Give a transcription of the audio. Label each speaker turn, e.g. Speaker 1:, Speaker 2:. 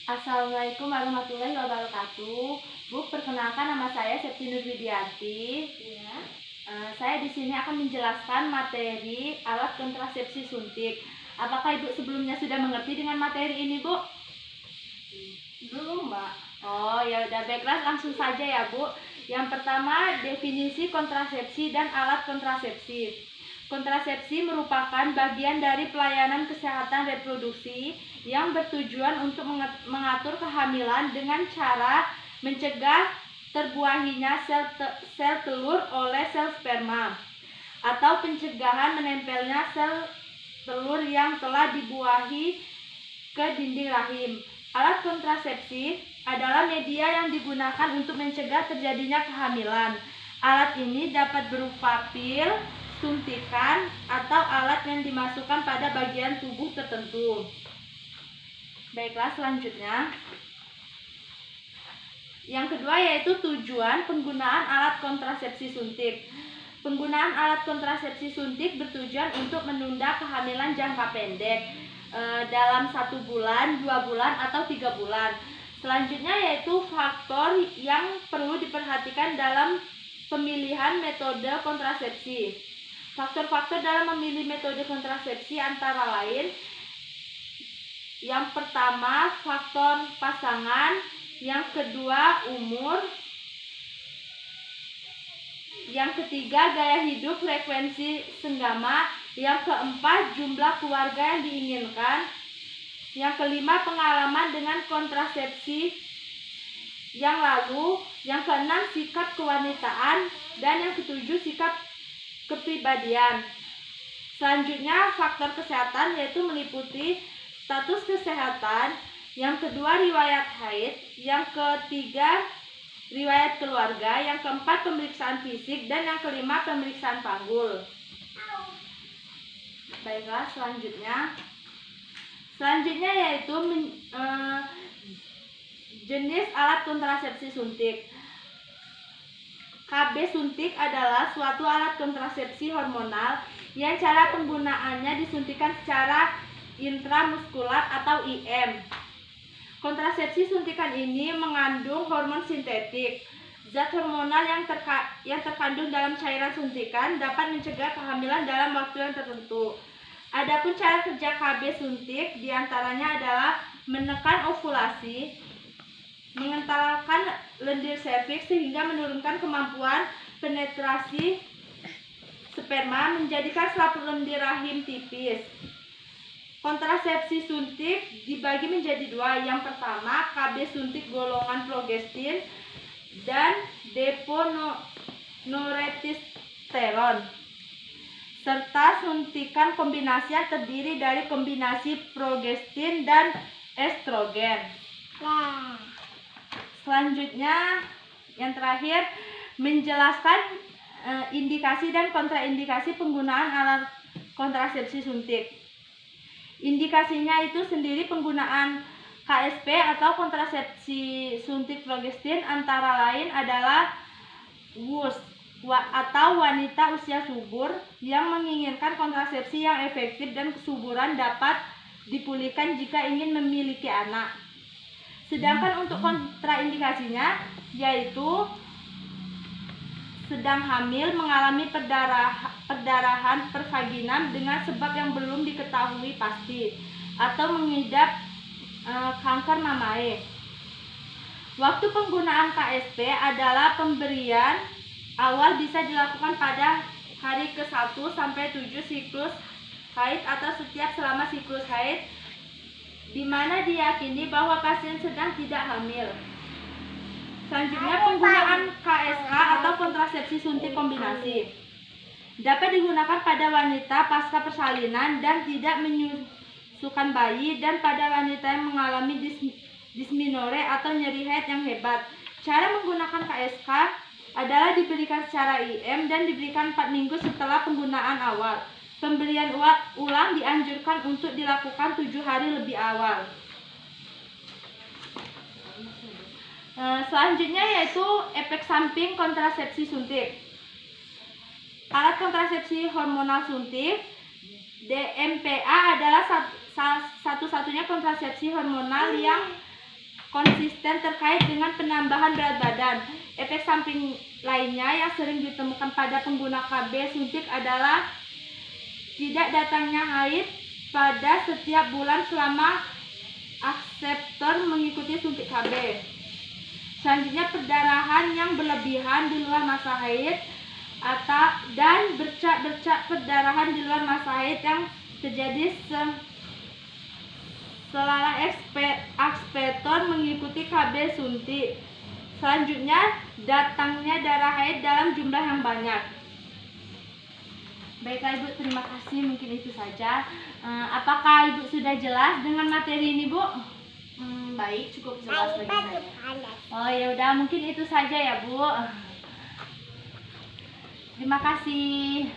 Speaker 1: Assalamualaikum warahmatullahi wabarakatuh. Bu, perkenalkan nama saya Septi Nurwidianti.
Speaker 2: Ya.
Speaker 1: Saya di sini akan menjelaskan materi alat kontrasepsi suntik. Apakah Ibu sebelumnya sudah mengerti dengan materi ini, Bu?
Speaker 2: Belum, Mbak.
Speaker 1: Oh, ya udah, baiklah, langsung saja ya, Bu. Yang pertama, definisi kontrasepsi dan alat kontrasepsi. Kontrasepsi merupakan bagian dari pelayanan kesehatan reproduksi yang bertujuan untuk mengatur kehamilan dengan cara mencegah terbuahinya sel telur oleh sel sperma atau pencegahan menempelnya sel telur yang telah dibuahi ke dinding rahim. Alat kontrasepsi adalah media yang digunakan untuk mencegah terjadinya kehamilan. Alat ini dapat berupa pil, suntikan, atau alat yang dimasukkan pada bagian tubuh tertentu. Baiklah, selanjutnya. Yang kedua yaitu tujuan penggunaan alat kontrasepsi suntik. Penggunaan alat kontrasepsi suntik bertujuan untuk menunda kehamilan jangka pendek dalam 1 bulan, 2 bulan, atau 3 bulan. Selanjutnya yaitu faktor yang perlu diperhatikan dalam pemilihan metode kontrasepsi. Faktor-faktor dalam memilih metode kontrasepsi antara lain: yang pertama, faktor pasangan; yang kedua, umur; yang ketiga, gaya hidup, frekuensi senggama; yang keempat, jumlah keluarga yang diinginkan; yang kelima, pengalaman dengan kontrasepsi yang lalu; yang keenam, sikap kewanitaan; dan yang ketujuh, sikap kepribadian. Selanjutnya, faktor kesehatan yaitu meliputi status kesehatan, yang kedua riwayat haid, yang ketiga riwayat keluarga, yang keempat pemeriksaan fisik, dan yang kelima pemeriksaan panggul. Baiklah, selanjutnya yaitu jenis alat kontrasepsi suntik. KB suntik adalah suatu alat kontrasepsi hormonal yang cara penggunaannya disuntikan secara intramuskular atau IM. Kontrasepsi suntikan ini mengandung hormon sintetik. Zat hormonal yang terkandung dalam cairan suntikan dapat mencegah kehamilan dalam waktu yang tertentu. Adapun cara kerja KB suntik diantaranya adalah menekan ovulasi, mengentalkan lendir serviks sehingga menurunkan kemampuan penetrasi sperma, menjadikan selaput lendir rahim tipis. Kontrasepsi suntik dibagi menjadi dua. Yang pertama, KB suntik golongan progestin dan deponoretisteron, serta suntikan kombinasi yang terdiri dari kombinasi progestin dan estrogen. Selanjutnya, yang terakhir, menjelaskan indikasi dan kontraindikasi penggunaan alat kontrasepsi suntik. Indikasinya itu sendiri penggunaan KSP atau kontrasepsi suntik progestin antara lain adalah WUS atau wanita usia subur yang menginginkan kontrasepsi yang efektif dan kesuburan dapat dipulihkan jika ingin memiliki anak. Sedangkan untuk kontraindikasinya yaitu sedang hamil, mengalami perdarahan pervaginam dengan sebab yang belum diketahui pasti, atau mengidap kanker mamae. Waktu penggunaan KSP adalah pemberian awal bisa dilakukan pada hari ke-1 sampai 7 siklus haid atau setiap selama siklus haid, di mana diyakini bahwa pasien sedang tidak hamil. Selanjutnya, penggunaan KSK atau kontrasepsi suntik kombinasi dapat digunakan pada wanita pasca persalinan dan tidak menyusukan bayi, dan pada wanita yang mengalami dysmenorrhea atau nyeri haid yang hebat. Cara menggunakan KSK adalah diberikan secara IM dan diberikan 4 minggu setelah penggunaan awal. Pemberian ulang dianjurkan untuk dilakukan 7 hari lebih awal. Selanjutnya yaitu efek samping kontrasepsi suntik. Alat kontrasepsi hormonal suntik DMPA adalah satu-satunya kontrasepsi hormonal yang konsisten terkait dengan penambahan berat badan. Efek samping lainnya yang sering ditemukan pada pengguna KB suntik adalah tidak datangnya haid pada setiap bulan selama akseptor mengikuti suntik KB. Selanjutnya, perdarahan yang berlebihan di luar masa haid dan bercak-bercak perdarahan di luar masa haid yang terjadi selama akseptor mengikuti KB suntik. Selanjutnya, datangnya darah haid dalam jumlah yang banyak. Baiklah Ibu, terima kasih. Mungkin itu saja. Apakah Ibu sudah jelas dengan materi ini, Bu? Baik, cukup jelas bagi saya. Oh ya udah, mungkin itu saja ya Bu. Terima kasih.